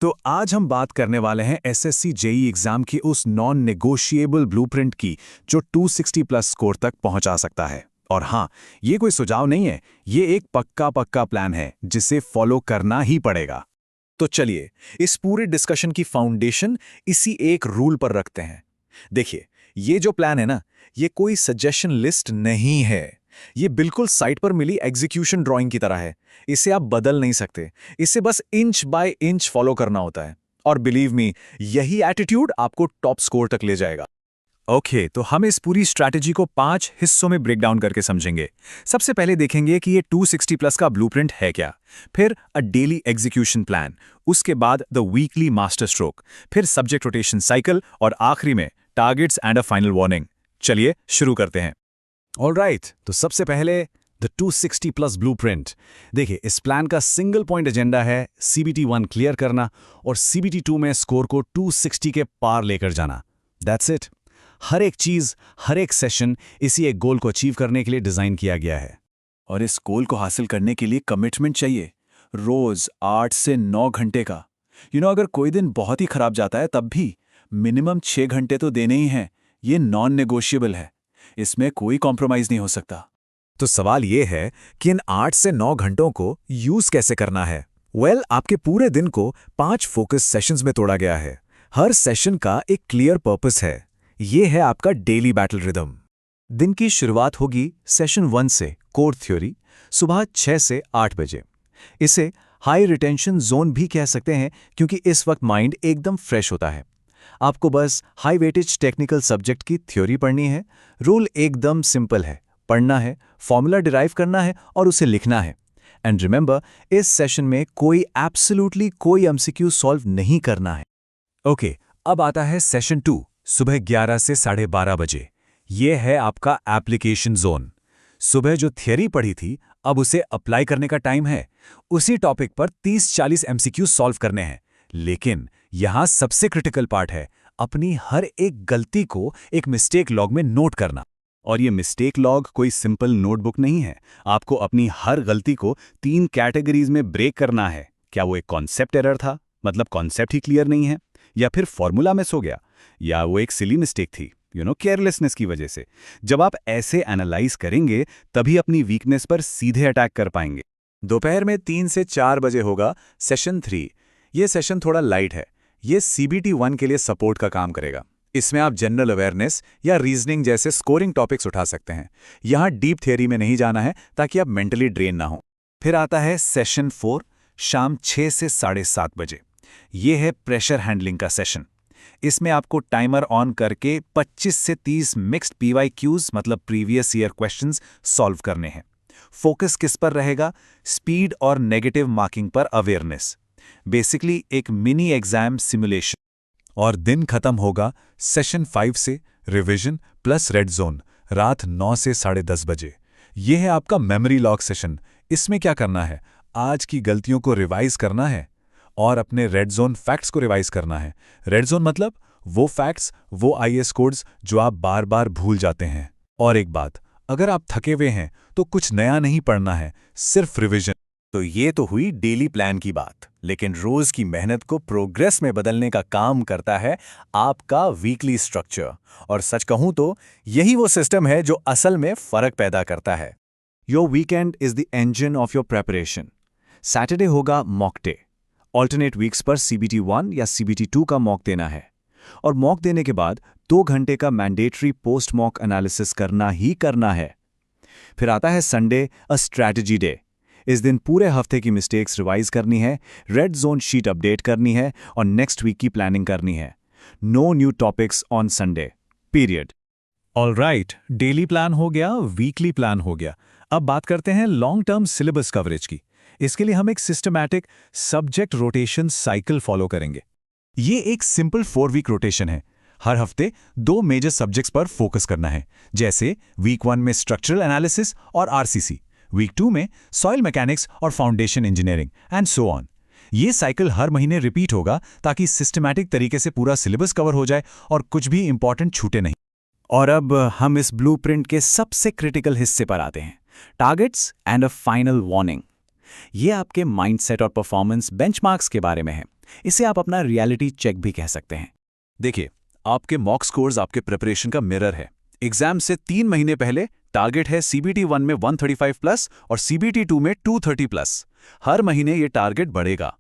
तो आज हम बात करने वाले हैं एसएससी जेई एग्जाम की उस नॉन नेगोशिएबल ब्लूप्रिंट की जो 260 प्लस स्कोर तक पहुंचा सकता है। और हाँ, ये कोई सुझाव नहीं है, ये एक पक्का प्लान है जिसे फॉलो करना ही पड़ेगा। तो चलिए, इस पूरे डिस्कशन की फाउंडेशन इसी एक रूल पर रखते हैं। देखिए, ये जो प्लान है ना, ये कोई सजेशन लिस्ट नहीं है। ये बिल्कुल साइट पर मिली एग्जीक्यूशन ड्राइंग की तरह है। इसे आप बदल नहीं सकते, इसे बस इंच बाय इंच फॉलो करना होता है। और बिलीव मी, यही एटीट्यूड आपको टॉप स्कोर तक ले जाएगा। ओके, तो हम इस पूरी स्ट्रैटेजी को 5 हिस्सों में ब्रेक डाउन करके समझेंगे। सबसे पहले देखेंगे कि ये 260 प्लस का ब्लूप्रिंट है क्या, फिर अ डेली एग्जीक्यूशन प्लान, उसके बाद द वीकली मास्टर स्ट्रोक, फिर सब्जेक्ट रोटेशन साइकिल और आखिरी में targets and a final warning. चलिए शुरू करते हैं। ऑलराइट, तो सबसे पहले द 260 प्लस ब्लूप्रिंट। देखिए, इस प्लान का सिंगल पॉइंट एजेंडा है सीबीटी 1 क्लियर करना और सीबीटी 2 में स्कोर को 260 के पार लेकर जाना। That's it. हर एक चीज, हर एक सेशन इसी एक गोल को अचीव करने के लिए डिजाइन किया गया है। और इस गोल को हासिल करने के लिए कमिटमेंट चाहिए, रोज 8 से 9 घंटे का। अगर कोई दिन बहुत ही खराब जाता है तब भी मिनिमम 6 घंटे तो देने ही हैं। ये नॉन नेगोशिएबल है, इसमें कोई कॉम्प्रोमाइज नहीं हो सकता। तो सवाल ये है कि इन 8 से 9 घंटों को यूज कैसे करना है। आपके पूरे दिन को 5 फोकस सेशंस में तोड़ा गया है। हर सेशन का एक क्लियर पर्पस है। ये है आपका डेली बैटल रिदम। दिन की शुरुआत होगी सेशन 1 से कोर थ्योरी, सुबह 6 से 8 बजे। इसे हाई रिटेंशन जोन भी कह सकते हैं क्योंकि इस वक्त माइंड एकदम फ्रेश होता है। आपको बस हाई वेटेज टेक्निकल सब्जेक्ट की थ्योरी पढ़नी है। रूल एकदम सिंपल है, पढ़ना है, फॉर्मूला डिराइव करना है और उसे लिखना है। एंड रिमेंबर, इस सेशन में कोई एब्सोल्युटली कोई एमसीक्यू सॉल्व नहीं करना है। ओके, अब आता है सेशन 2, सुबह 11 से 12:30 बजे। ये है आपका एप्लीकेशन जोन। सुबह जो थियरी पढ़ी थी, अब उसे अप्लाई करने का टाइम है। उसी टॉपिक पर 30-40 एमसीक्यू सॉल्व करने हैं। लेकिन यहां सबसे क्रिटिकल पार्ट है अपनी हर एक गलती को एक मिस्टेक लॉग में नोट करना। और ये मिस्टेक लॉग कोई सिंपल नोटबुक नहीं है। आपको अपनी हर गलती को 3 कैटेगरीज में ब्रेक करना है। क्या वो एक कॉन्सेप्ट एरर था, मतलब कॉन्सेप्ट ही क्लियर नहीं है, या फिर फॉर्मूला मिस हो गया, या वो एक सिली मिस्टेक थी, केयरलेसनेस की वजह से। जब आप ऐसे एनालाइज करेंगे तभी अपनी वीकनेस पर सीधे अटैक कर पाएंगे। दोपहर में 3 से 4 बजे होगा सेशन 3। ये सेशन थोड़ा लाइट है। ये सीबीटी 1 के लिए सपोर्ट का काम करेगा। इसमें आप जनरल अवेयरनेस या रीजनिंग जैसे स्कोरिंग टॉपिक्स उठा सकते हैं। यहां डीप थियरी में नहीं जाना है ताकि आप मेंटली ड्रेन ना हो। फिर आता है सेशन 4, शाम 6 से 7:30 बजे। ये है प्रेशर हैंडलिंग का सेशन। इसमें आपको टाइमर ऑन करके 25 से 30 मिक्स्ड पीवाईक्यूज मतलब प्रीवियस ईयर क्वेश्चंस सॉल्व करने हैं। फोकस किस पर रहेगा? स्पीड और नेगेटिव मार्किंग पर अवेयरनेस। बेसिकली एक मिनी एग्जाम सिमुलेशन। और दिन खत्म होगा सेशन 5 से रिवीजन प्लस रेड जोन, रात 9 से 10:30 बजे। यह है आपका मेमोरी लॉक सेशन। इसमें क्या करना है? आज की गलतियों को रिवाइज करना है और अपने रेड जोन फैक्ट्स को रिवाइज करना है। रेड जोन मतलब वो फैक्ट्स, वो आईएएस कोड्स जो आप बार बार भूल जाते हैं। और एक बात, अगर आप थके हुए हैं तो कुछ नया नहीं पढ़ना है, सिर्फ रिवीजन। तो ये तो हुई डेली प्लान की बात, लेकिन रोज की मेहनत को प्रोग्रेस में बदलने का काम करता है आपका वीकली स्ट्रक्चर। और सच कहूं तो यही वो सिस्टम है जो असल में फर्क पैदा करता है। Your weekend is the engine of your preparation. Saturday होगा मॉक डे। ऑल्टरनेट वीक्स पर सीबीटी 1 या सीबीटी 2 का मॉक देना है। और मॉक देने के बाद 2 घंटे का मैंडेटरी पोस्ट मॉक एनालिसिस करना ही करना है। फिर आता है संडे, अ स्ट्रैटेजी डे। इस दिन पूरे हफ्ते की मिस्टेक्स रिवाइज करनी है, रेड जोन शीट अपडेट करनी है और नेक्स्ट वीक की प्लानिंग करनी है। No new topics on Sunday, period. Alright, daily plan हो गया, वीकली प्लान हो गया। अब बात करते हैं लॉन्ग टर्म सिलेबस कवरेज की। इसके लिए हम एक systematic subject rotation cycle follow करेंगे। ये एक सिंपल 4 वीक रोटेशन है। हर हफ्ते 2 मेजर सब्जेक्ट्स पर फोकस करना है, जैसे वीक 1 में स्ट्रक्चरल एनालिसिस और आरसीसी, वीक 2 में सॉइल मैकेनिक्स और foundation engineering and so on. ये साइकिल हर महीने रिपीट होगा ताकि सिस्टमैटिक तरीके से पूरा सिलेबस कवर हो जाए और कुछ भी इंपॉर्टेंट छूटे नहीं। और अब हम इस ब्लूप्रिंट के सबसे क्रिटिकल हिस्से पर आते हैं, targets and a final warning. ये आपके माइंडसेट और परफॉर्मेंस बेंचमार्क्स के बारे में है। इसे आप अपना रियलिटी चेक भी कह सकते हैं। देखिए, आपके मॉक स्कोर्स आपके प्रिपरेशन का मिरर है। एग्जाम से 3 महीने पहले टारगेट है CBT 1 में 135 प्लस और CBT 2 में 230 प्लस। हर महीने ये टारगेट बढ़ेगा।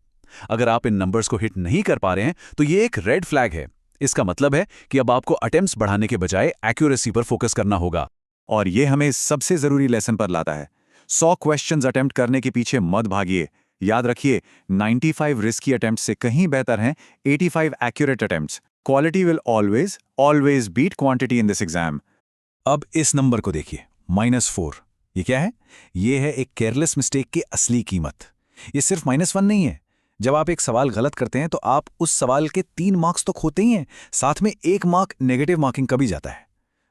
अगर आप इन नंबर्स को हिट नहीं कर पा रहे हैं तो ये एक रेड फ्लैग है। इसका मतलब है कि अब आपको अटेम्प्ट्स बढ़ाने के बजाय एक्यूरेसी पर फोकस करना होगा। और ये हमें सबसे जरूरी लेसन पर लाता है। 100 क्वेश्चंस अटेम्प्ट करने के पीछे मत भागिए। याद रखिए, 95 रिस्की अटेम्प्ट से कहीं बेहतर हैं 85 accurate attempts. Quality will always always beat quantity in this exam. अब इस नंबर को देखिए, -4। ये क्या है? ये है एक केयरलेस मिस्टेक की असली कीमत। ये सिर्फ -1 नहीं है। जब आप एक सवाल गलत करते हैं तो आप उस सवाल के 3 मार्क्स तो खोते ही हैं, साथ में 1 मार्क नेगेटिव मार्किंग का भी जाता है।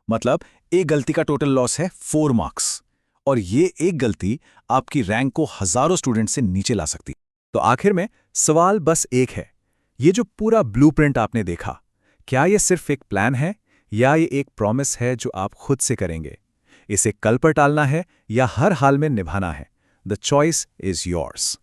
मतलब एक गलती का टोटल लॉस है 4 मार्क्स। और ये एक गलती आपकी रैंक को हजारों स्टूडेंट से नीचे ला सकती। तो आखिर में सवाल बस एक है, ये जो पूरा ब्लूप्रिंट आपने देखा, क्या ये सिर्फ एक प्लान है या ये एक प्रॉमिस है जो आप खुद से करेंगे? इसे कल पर टालना है या हर हाल में निभाना है? The choice is yours.